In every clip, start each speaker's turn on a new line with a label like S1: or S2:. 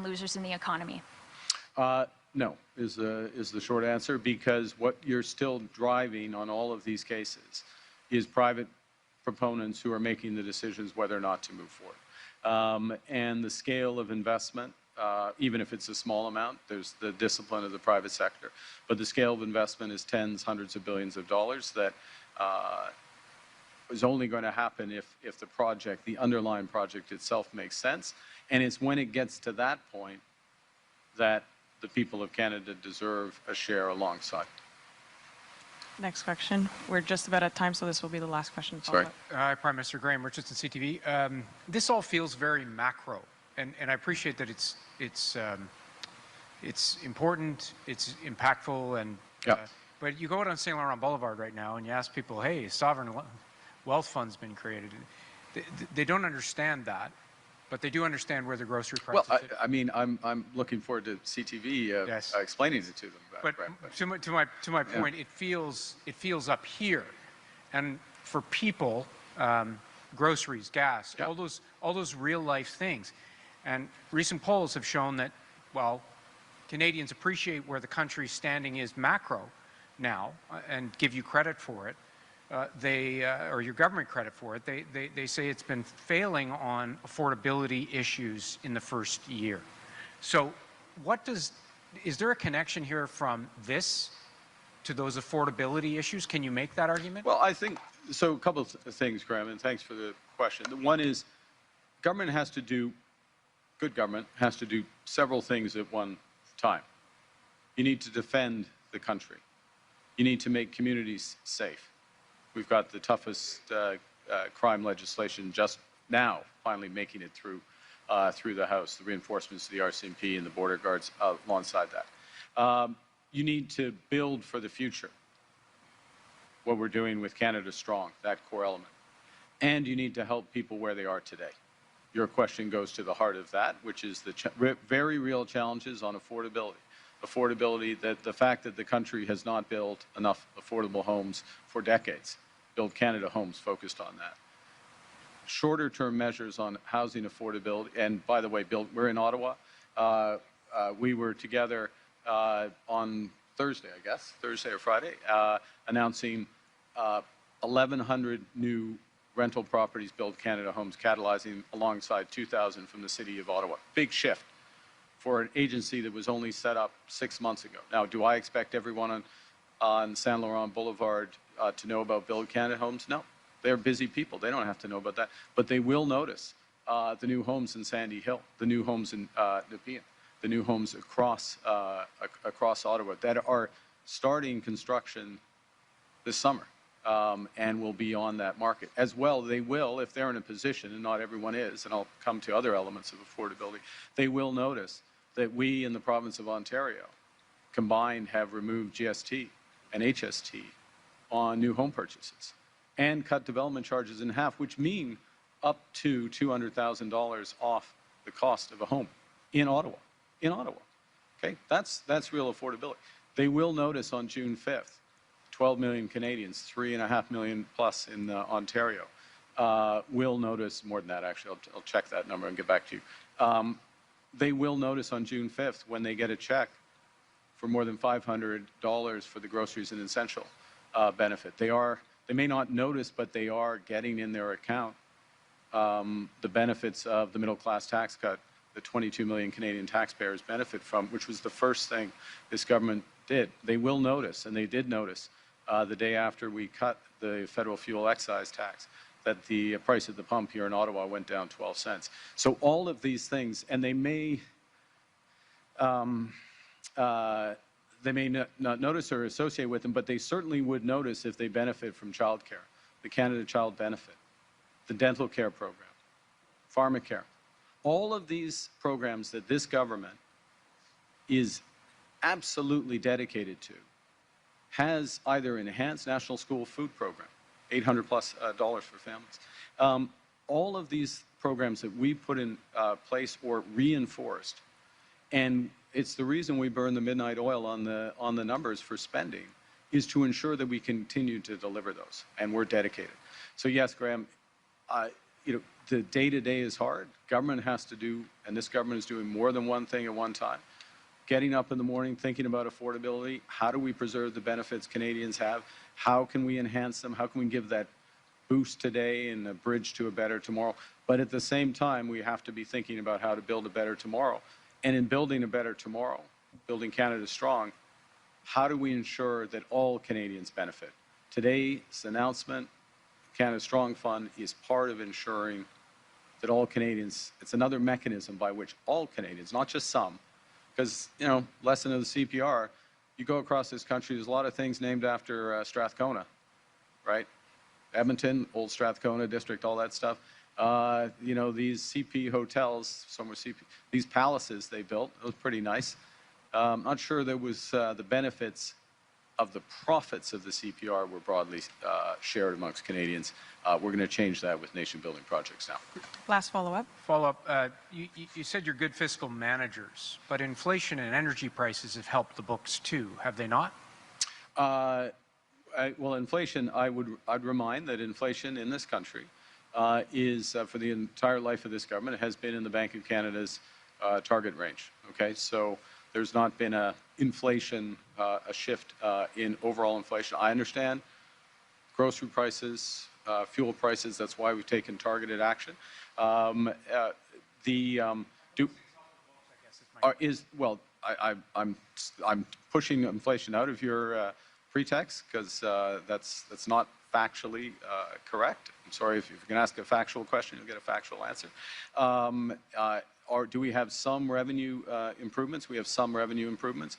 S1: losers in the economy?
S2: No, is the short answer, because what you're still driving on all of these cases is private proponents who are making the decisions whether or not to move forward. And the scale of investment, even if it's a small amount, there's the discipline of the private sector, but the scale of investment is tens, hundreds of billions of dollars that is only going to happen if the project, the underlying project itself makes sense. And it's when it gets to that point that the people of Canada deserve a share alongside.
S3: Next question. We're just about at time, so this will be the last question.
S2: Sorry.
S4: Hi, Prime Minister Graham Richardson, CTV. This all feels very macro, and I appreciate that it's important, it's impactful, and but you go out on St. Laurent Boulevard right now and you ask people, hey, sovereign wealth fund's been created. They don't understand that, but they do understand where the grocery prices.
S2: Well, I mean, I'm looking forward to CTV explaining it to them.
S4: But to my point, it feels up here, and for people, groceries, gas, all those real life things, and recent polls have shown that while Canadians appreciate where the country's standing is macro now, and give you credit for it, or your government credit for it, they say it's been failing on affordability issues in the first year. So is there a connection here from this to those affordability issues? Can you make that argument?
S2: Well, I think, so a couple of things, Graham, and thanks for the question. One is government has to do, good government has to do several things at one time. You need to defend the country. You need to make communities safe. We've got the toughest crime legislation just now finally making it through the House, the reinforcements of the RCMP and the border guards alongside that. You need to build for the future, what we're doing with Canada Strong, that core element. And you need to help people where they are today. Your question goes to the heart of that, which is the very real challenges on affordability. Affordability, that the fact that the country has not built enough affordable homes for decades. Build Canada Homes focused on that. Shorter term measures on housing affordability, and by the way, we're in Ottawa. We were together on Thursday, I guess, Thursday or Friday, announcing 1,100 new rental properties, Build Canada Homes, catalyzing alongside 2,000 from the City of Ottawa. Big shift for an agency that was only set up 6 months ago. Now, do I expect everyone on St. Laurent Boulevard to know about Build Canada Homes? No. They're busy people. They don't have to know about that. But they will notice the new homes in Sandy Hill, the new homes in Nepean, the new homes across Ottawa that are starting construction this summer and will be on that market. As well, they will, if they're in a position, and not everyone is, and I'll come to other elements of affordability, they will notice that we in the province of Ontario combined have removed GST and HST on new home purchases and cut development charges in half, which mean up to $200,000 off the cost of a home in Ottawa. In Ottawa, okay? That's real affordability. They will notice on June 5th, 12 million Canadians, 3.5 million plus in Ontario, will notice, more than that actually, I'll check that number and get back to you. They will notice on June 5th when they get a check for more than $500 for the groceries and essential benefit. They may not notice, but they are getting in their account the benefits of the middle class tax cut that 22 million Canadian taxpayers benefit from, which was the first thing this government did. They will notice, and they did notice the day after we cut the federal fuel excise tax, that the price at the pump here in Ottawa went down 12 cents. So all of these things, and they may not notice or associate with them, but they certainly would notice if they benefit from childcare, the Canada Child Benefit, the dental care program, Pharmacare. All of these programs that this government is absolutely dedicated to has either enhanced national school food program, $800+ for families. All of these programs that we put in place or reinforced, and it's the reason we burn the midnight oil on the numbers for spending, is to ensure that we continue to deliver those, and we're dedicated. So yes, Graham, the day-to-day is hard. Government has to do, and this government is doing more than one thing at one time. Getting up in the morning, thinking about affordability. How do we preserve the benefits Canadians have? How can we enhance them? How can we give that boost today and a bridge to a better tomorrow? But at the same time, we have to be thinking about how to build a better tomorrow. And in building a better tomorrow, building Canada strong, how do we ensure that all Canadians benefit? Today's announcement, Canada Strong Fund, is part of ensuring that all Canadians, it's another mechanism by which all Canadians, not just some, because, lesson of the CPR, you go across this country, there's a lot of things named after Strathcona, right? Edmonton, Old Strathcona District, all that stuff. These CP hotels, some were CP, these palaces they built, it was pretty nice. Not sure there was the benefits of the profits of the CPR were broadly shared amongst Canadians. We're going to change that with nation-building projects now.
S3: Last follow-up.
S4: You said you're good fiscal managers, but inflation and energy prices have helped the books too, have they not?
S2: Well, inflation, I'd remind that inflation in this country is, for the entire life of this government, it has been in the Bank of Canada's target range. Okay, so there's not been a shift in overall inflation. I understand grocery prices, fuel prices. That's why we've taken targeted action. I'm pushing inflation out of your pretext because that's not factually correct. I'm sorry, if you can ask a factual question, you'll get a factual answer. Or do we have some revenue improvements? We have some revenue improvements,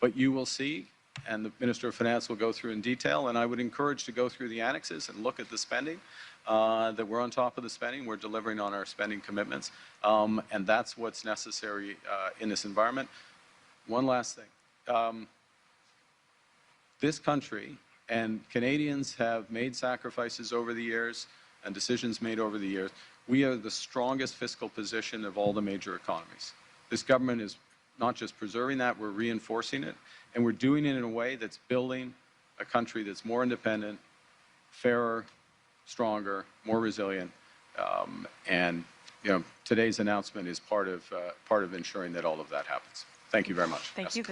S2: but you will see, and the Minister of Finance will go through in detail, and I would encourage to go through the annexes and look at the spending, that we're on top of the spending, we're delivering on our spending commitments, and that's what's necessary in this environment. One last thing. This country and Canadians have made sacrifices over the years and decisions made over the years. We are the strongest fiscal position of all the major economies. This government is not just preserving that, we're reinforcing it, and we're doing it in a way that's building a country that's more independent, fairer, stronger, more resilient, and today's announcement is part of ensuring that all of that happens. Thank you very much.
S3: Thank you.